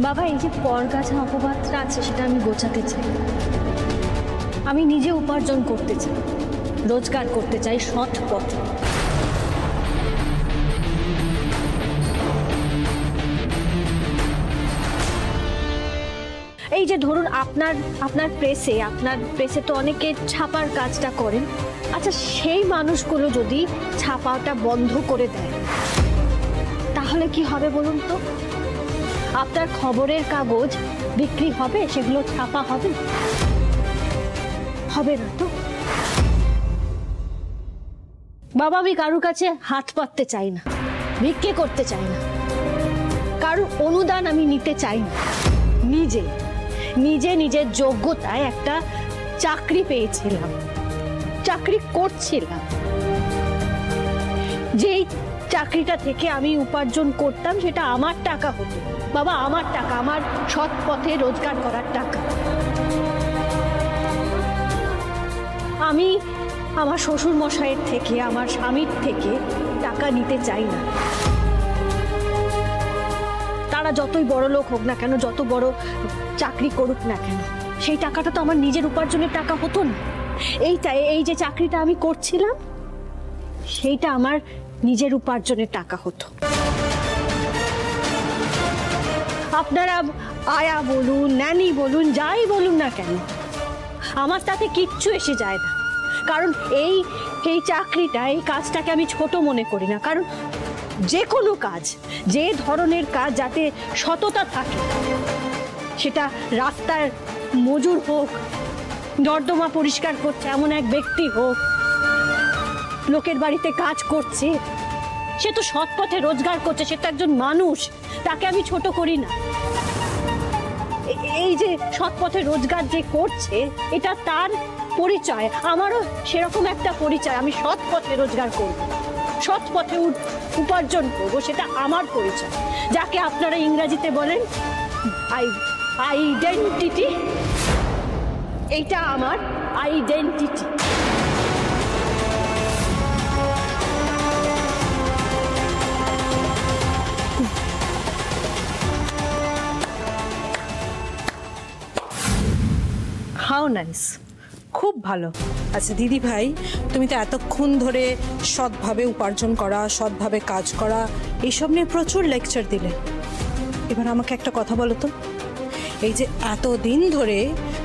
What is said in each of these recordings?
বাবা, এই যে পরগাছা অপবাদটা আছে সেটা আমি গোছাতে চাই। আমি নিজে উপার্জন করতে চাই, রোজগার করতে চাই সৎ পথে। এই যে ধরুন আপনার প্রেসে তো অনেকে ছাপার কাজটা করেন। আচ্ছা, সেই মানুষগুলো যদি ছাপাটা বন্ধ করে দেয় তাহলে কি হবে বলুন তো? আপনার খবরের কাগজ বিক্রি হবে? সেগুলো ছাপা হবে? হবে না তো। বাবা, আমি কারুর কাছে হাত পাততে চাই না, ভিক্ষে করতে চাই না, কারুর অনুদান আমি নিতে চাই না। নিজে নিজের যোগ্যতায় একটা চাকরি পেয়েছিলাম, চাকরি করছিলাম। যেই চাকরিটা থেকে আমি উপার্জন করতাম সেটা আমার টাকা হতো বাবা, আমার টাকা, আমার সৎ পথে রোজগার করার টাকা। আমি আমার শ্বশুর মশাইয়ের থেকে, আমার স্বামীর থেকে টাকা নিতে চাই না। তারা যতই বড় লোক হোক না কেন, যত বড় চাকরি করুক না কেন, সেই টাকাটা তো আমার নিজের উপার্জনের টাকা হতো না। এই যে চাকরিটা আমি করছিলাম সেইটা আমার নিজের উপার্জনের টাকা হতো। আপনারা আয়া বলুন, ন্যানি বলুন, যাই বলুন না কেন, আমার তাতে কিচ্ছু এসে যায় না। কারণ এই চাকরিটা, এই কাজটাকে আমি ছোট মনে করি না। কারণ যে কোনো কাজ, যে ধরনের কাজ যাতে সততা থাকে, সেটা রাস্তার মজুর হোক, নর্দমা পরিষ্কার করছে এমন এক ব্যক্তি হোক, লোকের বাড়িতে কাজ করছে, সে তো সৎ পথে রোজগার করছে, সে তো একজন মানুষ, তাকে আমি ছোট করি না। এই যে সৎ পথে রোজগার যে করছে, এটা তার পরিচয়, আমারও সেরকম একটা পরিচয়। আমি সৎ পথে রোজগার করব, সৎ পথে উপার্জন করব, সেটা আমার পরিচয়, যাকে আপনারা ইংরেজিতে বলেন আইডেন্টিটি। এইটা আমার আইডেন্টিটি। হাউ নাইস, খুব ভালো। আচ্ছা দিদি ভাই, তুমি তো এতক্ষণ ধরে সৎভাবে উপার্জন করা, সৎভাবে কাজ করা, এইসব নিয়ে প্রচুর লেকচার দিলে। এবার আমাকে একটা কথা বলো তো, এই যে এতদিন ধরে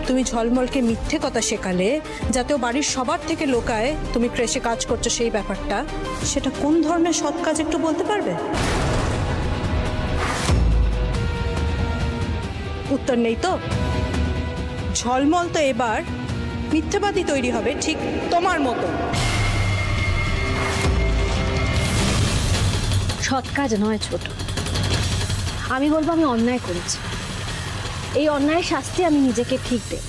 তুমি ঝলমলকে মিথ্যে কথা শেখালে যাতে ও বাড়ির সবার থেকে লোকায় তুমি ক্রেশে কাজ করছো, সেই ব্যাপারটা, সেটা কোন ধরনের সৎ কাজ একটু বলতে পারবে? উত্তর নেই তো? ঝলমল তো এবার মিথ্যাবাদী তৈরি হবে, ঠিক তোমার মতো। সৎ কাজ নয় ছোট, আমি বলবো আমি অন্যায় করেছি, এই অন্যায়ের শাস্তি আমি নিজেকে ঠিক দেব।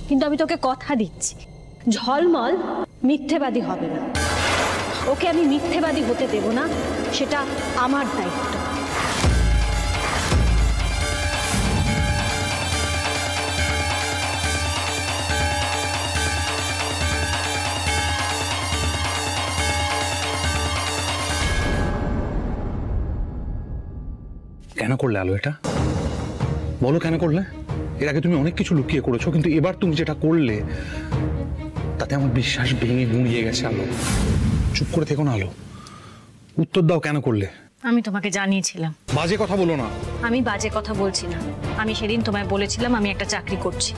কিন্তু আমি তোকে কথা দিচ্ছি, ঝলমল মিথ্যেবাদী হবে না, ওকে আমি মিথ্যেবাদী হতে দেব না, সেটা আমার দায়িত্ব। কেন করলে আলো এটা? বলো কেন করলে? এর আগে তুমি অনেক কিছু লুকিয়ে করেছো, কিন্তু এবার তুমি যেটা করলে তাতে আমার বিশ্বাস ভেঙে গুঁড়িয়ে গেছে। আলো, চুপ করে থেকো না আলো, উত্তর দাও, কেন করলে? আমি তোমাকে জানিয়েছিলাম। বাজে কথা বলো না। আমি বাজে কথা বলছি না, আমি সেদিন তোমায় বলেছিলাম আমি একটা চাকরি করছি।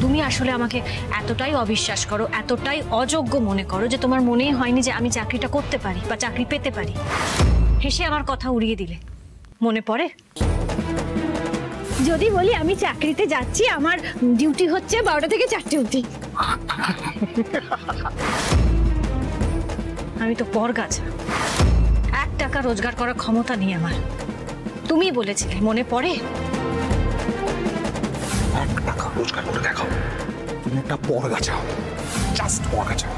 তুমি আসলে আমাকে এতটাই অবিশ্বাস করো, এতটাই অযোগ্য মনে করো যে তোমার মনেই হয়নি যে আমি চাকরিটা করতে পারি বা চাকরি পেতে পারি। হেসে আমার কথা উড়িয়ে দিলে। মনে পড়ে? যদি বলি আমি চাকরিতে যাচ্ছি, আমার ডিউটি হচ্ছে 12টা থেকে 4টে অবধি। আমি তো পরগাছা, 1 টাকা রোজগার করার ক্ষমতা নেই আমার। তুমি বলেছিলে, মনে পড়ে? 1 টাকা রোজগার করে দেখাও, তুমি একটা পরগাছা, জাস্ট পরগাছা।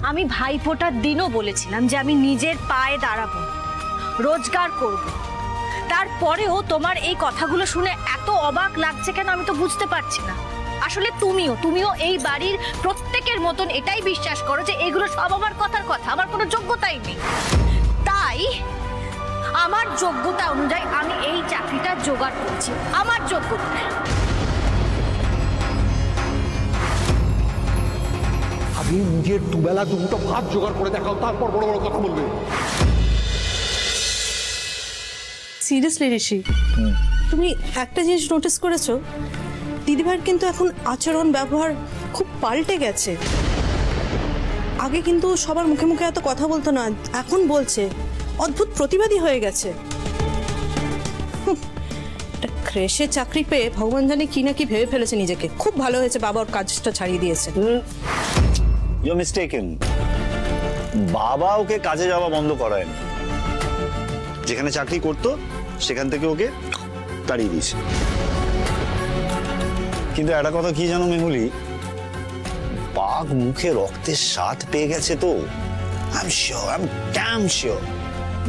আমি ভাইফোঁটার দিনও বলেছিলাম যে আমি নিজের পায়ে দাঁড়াবো, রোজগার করব। তারপরেও তোমার এই কথাগুলো শুনে এত অবাক লাগছে কেন আমি তো বুঝতে পারছি না। আসলে তুমিও এই বাড়ির প্রত্যেকের মতন এটাই বিশ্বাস করো যে এগুলো সব আমার কথার কথা, আমার কোনো যোগ্যতাই নেই। তাই আমার যোগ্যতা অনুযায়ী আমি এই চাকরিটার জোগাড় করেছি আমার যোগ্যতায়। আগে নিজের দুবেলা দুটো ভাত জোগাড় করে দেখাও, তারপর বড় বড় কথা বলবে। সিরিয়াসলি ঋষি, তুমি একটা জিনিস নোটিস করেছো? দিদিভাইয়ের কিন্তু এখন আচরণ ব্যবহার খুব পাল্টে গেছে। আগে কিন্তু সবার মুখে মুখে এত কথা বলতো না, এখন বলছে। অদ্ভুত প্রতিবাদী হয়ে গেছে। ক্রেশে চাকরি পেয়ে ভগবান জানে কি না কি ভেবে ফেলেছে নিজেকে। খুব ভালো হয়েছে বাবা ওর কাজটা ছাড়িয়ে দিয়েছে। You mistaken. বাবা ওকে কাজে যাওয়া বন্ধ করায়নি, যেখানে চাকরি করতো সেখান থেকে ওকে তাড়িয়ে দিয়েছে। কিন্তু একটা কথা কি জানো মেহুলি, বাঘ মুখে রক্তের স্বাদ পেয়ে গেছে তো। I am sure, I am damn sure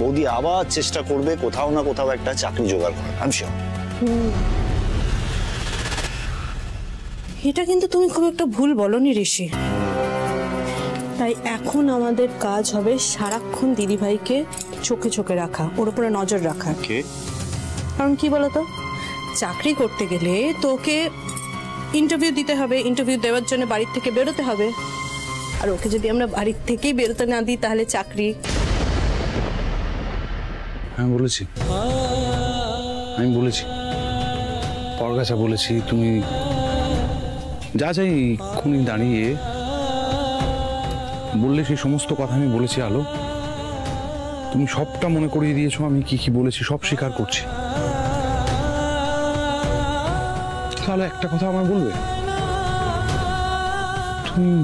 বৌদি আবার চেষ্টা করবে কোথাও না কোথাও একটা চাকরি জোগাড় করার। I am sure. এটা কিন্তু তুমি খুব একটা ভুল বলনি ঋষি। তাই এখন আমাদের কাজ হবে সারাক্ষণ দিদিভাইকে চোখে চোখে রাখা, ওর উপরে নজর রাখা। কারণ কি বলতো, চাকরি করতে গেলে তোকে ইন্টারভিউ দিতে হবে, ইন্টারভিউ দেওয়ার জন্য বাড়ির থেকে বেরোতে হবে। আর ওকে যদি আমরা বাড়ির থেকেই বেরোতে না দিই তাহলে চাকরি। আমি বলেছি পরগাছা বলেছি, তুমি যা চাই খুনি দাঁড়িয়ে বললে সেই সমস্ত কথা আমি বলেছি আলো। তুমি সবটা মনে করিয়ে দিয়েছো, আমি কি কি বলেছি সব স্বীকার করছি। তাহলে একটা কথা আমার বলবে,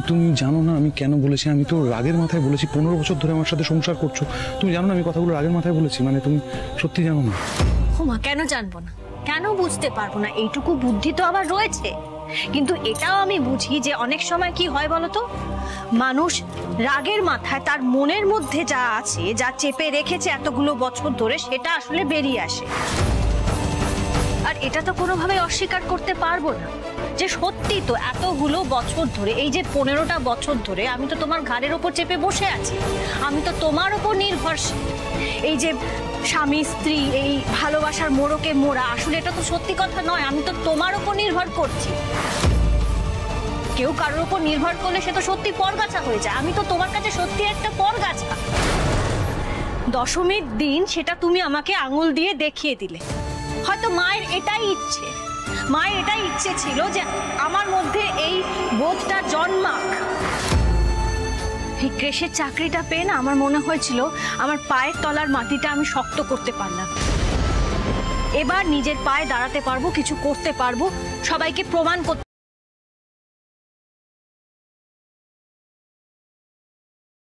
তুমি জানো না আমি কেন বলেছি? আমি তো রাগের মাথায় বলেছি। 15 বছর ধরে আমার সাথে সংসার করছো, তুমি জানো না আমি কথাগুলো রাগের মাথায় বলেছি। মানে তুমি সত্যি জানো না? হোমা, কেন জানবো না, কেন বুঝতে পারবো না? এইটুকু বুদ্ধি তো আবার রয়েছে। কিন্তু এটাও আমি বুঝি যে অনেক সময় কি হয় বলতো, মানুষ রাগের মাথায় তার মনের মধ্যে যা আছে, যা চেপে রেখেছে এতগুলো বছর ধরে, সেটা আসলে বেরিয়ে আসে। আর এটা তো কোনোভাবে অস্বীকার করতে পারবো না যে সত্যি তো এতগুলো বছর ধরে, এই যে 15টা বছর ধরে আমি তো তোমার ঘাড়ের ওপর চেপে বসে আছি। আমি তো তোমার ওপর নির্ভরশীল। এই যে স্বামী স্ত্রী, এই ভালোবাসার মোড়কে মোড়া, আসলে এটা তো সত্যি কথা নয়। আমি তো তোমার ওপর নির্ভর করছি। কেউ কারোর ওপর নির্ভর করলে সে তো সত্যি পরগাছা হয়ে যায়। আমি তো তোমার কাছে সত্যি একটা পরগাছা। দশমীর দিন সেটা তুমি আমাকে আঙুল দিয়ে দেখিয়ে দিলে। হয়তো মায়ের এটাই ইচ্ছে ছিল যে আমার মধ্যে এই বোধটা জন্মাক। এই ক্রেশের চাকরিটা পেয়ে না আমার মনে হয়েছিল আমার পায়ের তলার মাটিটা আমি শক্ত করতে পারলাম। এবার নিজের পায়ে দাঁড়াতে পারবো, কিছু করতে পারবো, সবাইকে প্রমাণ করতে